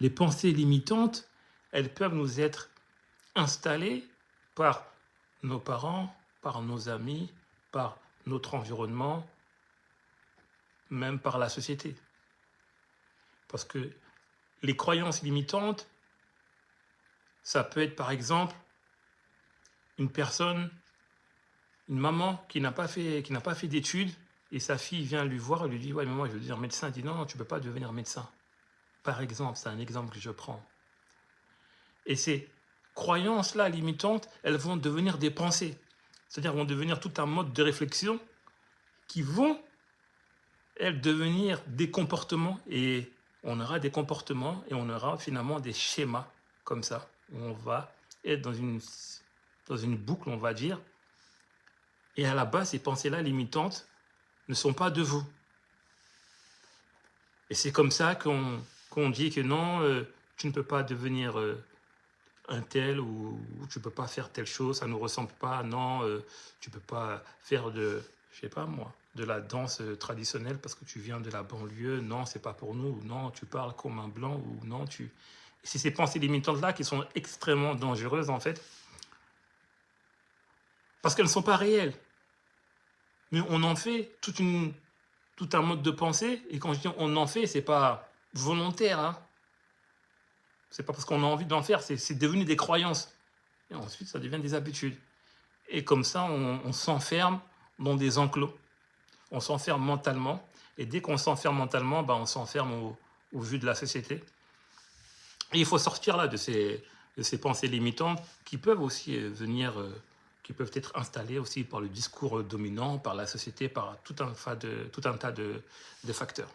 Les pensées limitantes, elles peuvent nous être installées par nos parents, par nos amis, par notre environnement, même par la société. Parce que les croyances limitantes, ça peut être par exemple une personne, une maman qui n'a pas fait d'études et sa fille vient lui voir et lui dit « Ouais, mais moi je veux devenir médecin ». Elle dit « Non, tu ne peux pas devenir médecin ». Par exemple, c'est un exemple que je prends. Et ces croyances-là limitantes, elles vont devenir des pensées. C'est-à-dire vont devenir tout un mode de réflexion qui vont, elles, devenir des comportements. Et on aura des comportements et on aura finalement des schémas comme ça. Où on va être dans une boucle, on va dire. Et à la base, ces pensées-là limitantes ne sont pas de vous. Et c'est comme ça qu'on dit que non, tu ne peux pas devenir un tel ou tu ne peux pas faire telle chose, ça ne nous ressemble pas, non, tu ne peux pas faire je sais pas moi, de la danse traditionnelle parce que tu viens de la banlieue, non, c'est pas pour nous, ou non, tu parles comme un blanc, ou non, tu... C'est ces pensées limitantes-là qui sont extrêmement dangereuses en fait, parce qu'elles ne sont pas réelles. Mais on en fait tout un mode de pensée, et quand je dis on en fait, c'est pas volontaire, hein. C'est pas parce qu'on a envie d'en faire, c'est devenu des croyances. Et ensuite, ça devient des habitudes. Et comme ça, on s'enferme dans des enclos. On s'enferme mentalement. Et dès qu'on s'enferme mentalement, on s'enferme au vu de la société. Et il faut sortir là de ces pensées limitantes qui peuvent aussi qui peuvent être installées aussi par le discours dominant, par la société, par tout un tas de facteurs.